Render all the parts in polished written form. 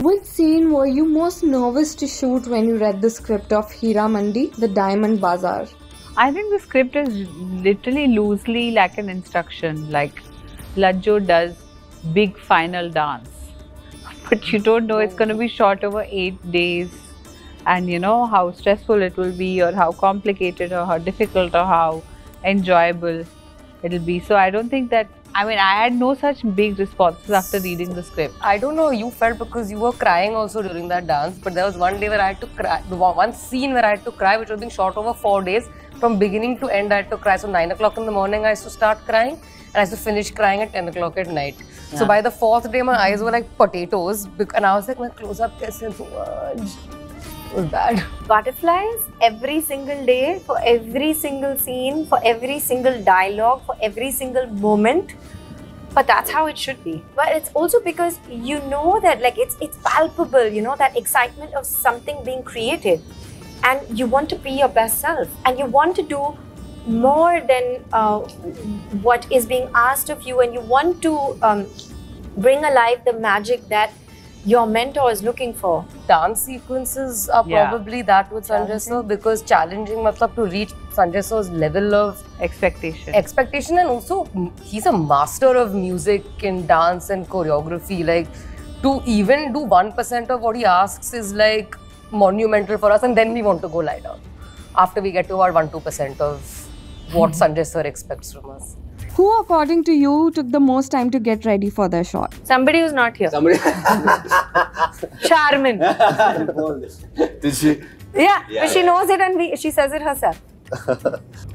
Which scene were you most nervous to shoot when you read the script of Heeramandi, the Diamond Bazaar? I think the script is literally loosely like an instruction, like Lajjo does big final dance. But you don't know it's going to be shot over 8 days, and you know how stressful it will be, or how complicated, or how difficult, or how enjoyable it'll be. So I don't think that, I mean, I had no such big responses after reading the script. I don't know how you felt because you were crying also during that dance, but there was one day where I had to cry, one scene where I had to cry, which was being shot over 4 days. From beginning to end, I had to cry. So 9 o'clock in the morning, I used to start crying, and I used to finish crying at 10 o'clock at night. Yeah. So by the 4th day, my eyes were like potatoes, and I was like, my close-up kaise so much. It was bad. Butterflies every single day, for every single scene, for every single dialogue, for every single moment. But that's how it should be. But it's also because you know that, like, it's palpable, you know, that excitement of something being created. And you want to be your best self. And you want to do more than what is being asked of you. And you want to bring alive the magic that your mentor is looking for. Dance sequences are probably that with Sanjay Sir, because challenging matlab to reach Sanjay Sir's level of expectation, and also he's a master of music and dance and choreography. Like, to even do 1% of what he asks is like monumental for us, and then we want to go lie down after we get to our 1-2% of what Sanjay Sir expects from us. Who, according to you, took the most time to get ready for their shot? Somebody who's not here. Somebody. Charmin. Did she? Yeah, but she knows it, and she says it herself.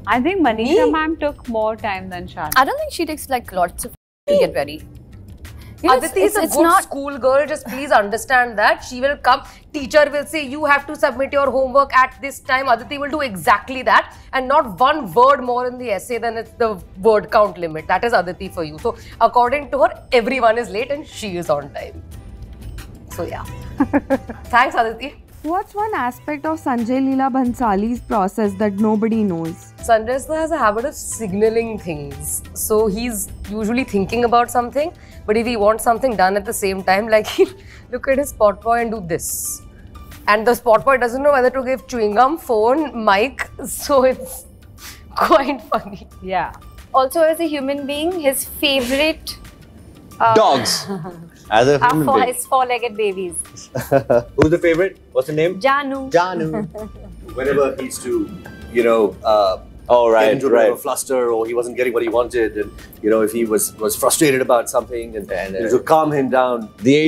I think Manisha ma'am took more time than Charmin. I don't think she takes like lots of to get ready. Aditi is a good school girl, just please understand that. She will come, teacher will say you have to submit your homework at this time. Aditi will do exactly that, and not one word more in the essay than it's the word count limit. That is Aditi for you. So according to her, everyone is late and she is on time. So yeah. Thanks, Aditi. What's one aspect of Sanjay Leela Bhansali's process that nobody knows? Sanjay Sir has a habit of signaling things. So he's usually thinking about something, but if he wants something done at the same time, like he'll look at his spot boy and do this. And the spot boy doesn't know whether to give chewing gum, phone, mic. So it's quite funny. Yeah. Also, as a human being, his favorite dogs. As a human being. His four-legged babies. Who's the favorite? What's the name? Janu. Janu. Whenever he used to, you know, get into a bit of a fluster, or he wasn't getting what he wanted, and you know, if he was frustrated about something, and to calm him down, the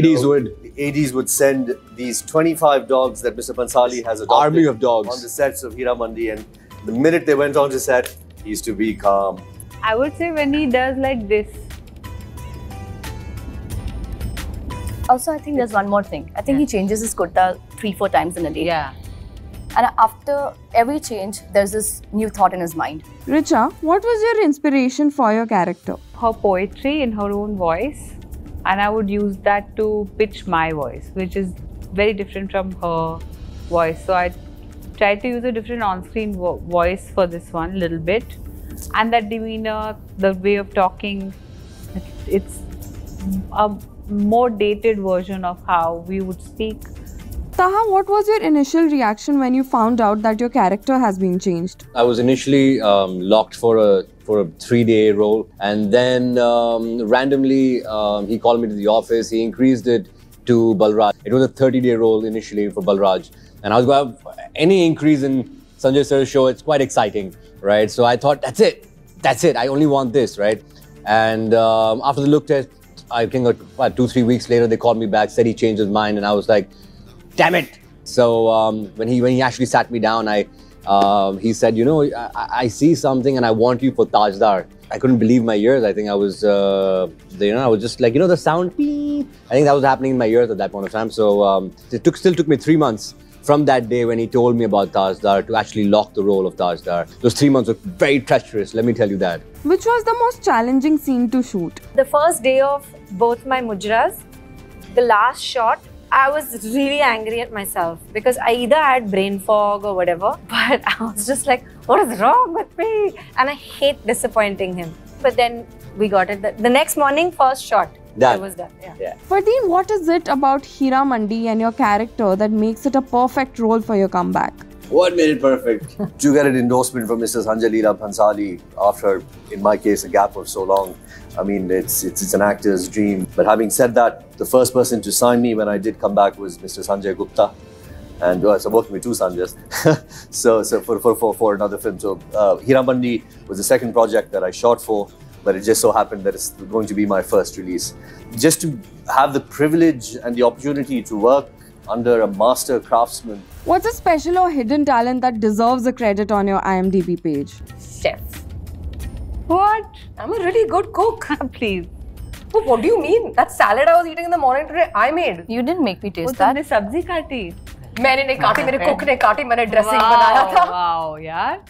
ADs would send these 25 dogs that Mr. Bhansali has adopted, army of dogs, on the sets of Heeramandi, and the minute they went on the set, he used to be calm. I would say when he does like this. Also, I think there's one more thing. I think he changes his kurta 3-4 times in a day. Yeah. And after every change, there's this new thought in his mind. Richa, what was your inspiration for your character? Her poetry in her own voice, and I would use that to pitch my voice, which is very different from her voice. So I tried to use a different on-screen voice for this one, a little bit. And that demeanor, the way of talking, it's a more dated version of how we would speak. Taha, what was your initial reaction when you found out that your character has been changed? I was initially locked for a 3-day role, and then randomly he called me to the office. He increased it to Balraj. It was a 30-day role initially for Balraj, and I was going to have any increase in Sanjay Sir's show. It's quite exciting, right? So I thought, that's it. I only want this, right? And after the look test, I think 2-3 weeks later, they called me back, said he changed his mind, and I was like, damn it. So when he actually sat me down, he said, you know, I see something and I want you for Tajdar. I couldn't believe my ears. I think I was, I was just like, you know, the sound, beep. I think that was happening in my ears at that point of time. So it still took me 3 months from that day when he told me about Tajdar to actually lock the role of Tajdar. Those 3 months were very treacherous, let me tell you that. Which was the most challenging scene to shoot? The first day of both my mujras, the last shot, I was really angry at myself because I either had brain fog or whatever, but I was just like, what is wrong with me? And I hate disappointing him. But then we got it. The next morning, first shot, Done. It was done. Yeah. Fardeen, what is it about Heeramandi and your character that makes it a perfect role for your comeback? What made it perfect? To get an endorsement from Mrs. Anjalila Bhansali after, in my case, a gap of so long. I mean, it's an actor's dream. But having said that, the first person to sign me when I did come back was Mr. Sanjay Gupta. And so I'm working with 2 Sanjays. so for another film. So Heeramandi was the second project that I shot for, but it just so happened that it's going to be my first release. Just to have the privilege and the opportunity to work under a master craftsman. What's a special or hidden talent that deserves a credit on your IMDb page? Chef. What? I'm a really good cook. Please. Oh, what do you mean? That salad I was eating in the morning today, I made. You didn't make me taste वो that. तुमने सब्जी काटी? मैंने नहीं काटी, मेरे cook ने काटी, मैंने dressing बनाया था. Wow, यार.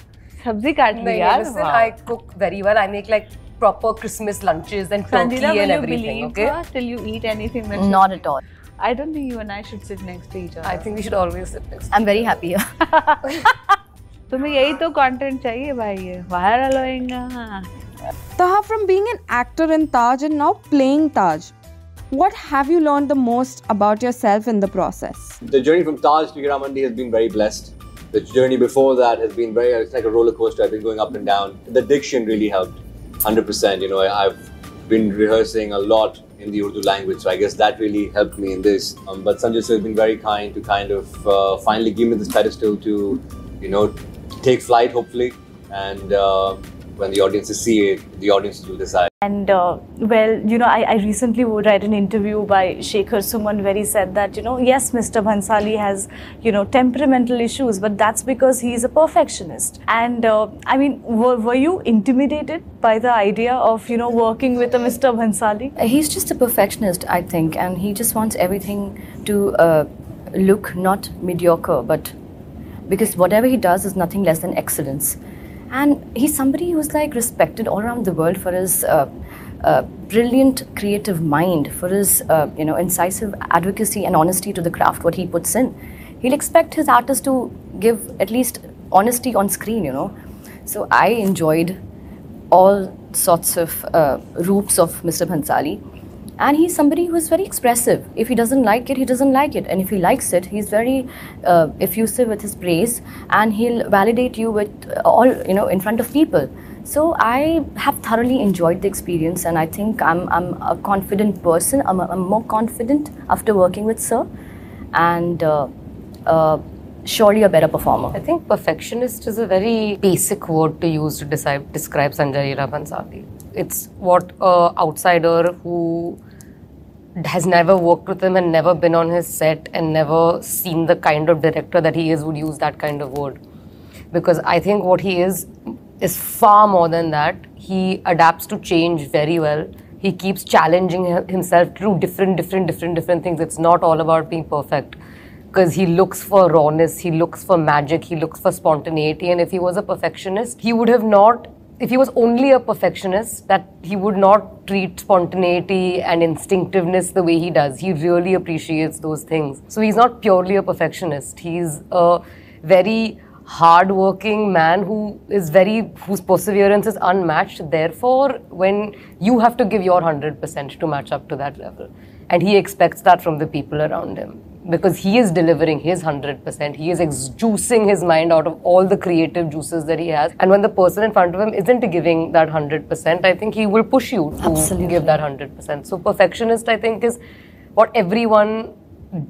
सब्जी काट ली यार. Listen, I cook very well. I make like proper Christmas lunches and turkey and everything. Okay. Her till you eat anything that Not at all. I don't think you and I should sit next to each other. I think we should always sit next. I'm very happy here. तुम्हें यही तो content चाहिए भाई. Viral होएगा. Taha, from being an actor in Taj and now playing Taj, what have you learned the most about yourself in the process? The journey from Taj to Heeramandi has been very blessed. The journey before that has been it's like a roller coaster. I've been going up and down. The diction really helped, 100%. You know, I've been rehearsing a lot in the Urdu language, so I guess that really helped me in this. But Sanjay sir has been very kind to kind of finally give me this pedestal to, you know, take flight, hopefully. And when the audiences see it, the audiences will decide. And well, you know, I recently read an interview by Shekhar Suman where he said that, you know, yes, Mr. Bhansali has, you know, temperamental issues, but that's because he's a perfectionist. And I mean, were you intimidated by the idea of, you know, working with a Mr. Bhansali? He's just a perfectionist, I think, and he just wants everything to look not mediocre, but because whatever he does is nothing less than excellence. And he's somebody who's like respected all around the world for his brilliant creative mind, for his you know, incisive advocacy and honesty to the craft, what he puts in. He'll expect his artists to give at least honesty on screen, you know. So I enjoyed all sorts of routes of Mr. Bhansali. And he's somebody who is very expressive. If he doesn't like it, he doesn't like it. And if he likes it, he's very effusive with his praise. And he'll validate you with all, you know, in front of people. So I have thoroughly enjoyed the experience. And I think I'm a confident person. I'm more confident after working with Sir. And surely a better performer. I think perfectionist is a very basic word to use to describe Sanjay Leela Bhansali. It's what an outsider who has never worked with him and never been on his set and never seen the kind of director that he is would use that kind of word. Because I think what he is far more than that. He adapts to change very well. He keeps challenging himself to do different things. It's not all about being perfect. Because he looks for rawness, he looks for magic, he looks for spontaneity. And if he was a perfectionist, he would have not, if he was only a perfectionist, that he would not treat spontaneity and instinctiveness the way he does. He really appreciates those things. So he's not purely a perfectionist. He's a very hard-working man whose perseverance is unmatched. Therefore, when you have to give your 100% to match up to that level. And he expects that from the people around him. Because he is delivering his 100%. He is juicing his mind out of all the creative juices that he has. And when the person in front of him isn't giving that 100%, I think he will push you to give that 100%. So perfectionist, I think, is what everyone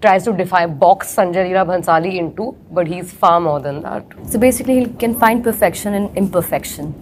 tries to box Sanjay Leela Bhansali into, but he's far more than that. So basically, he can find perfection in imperfection.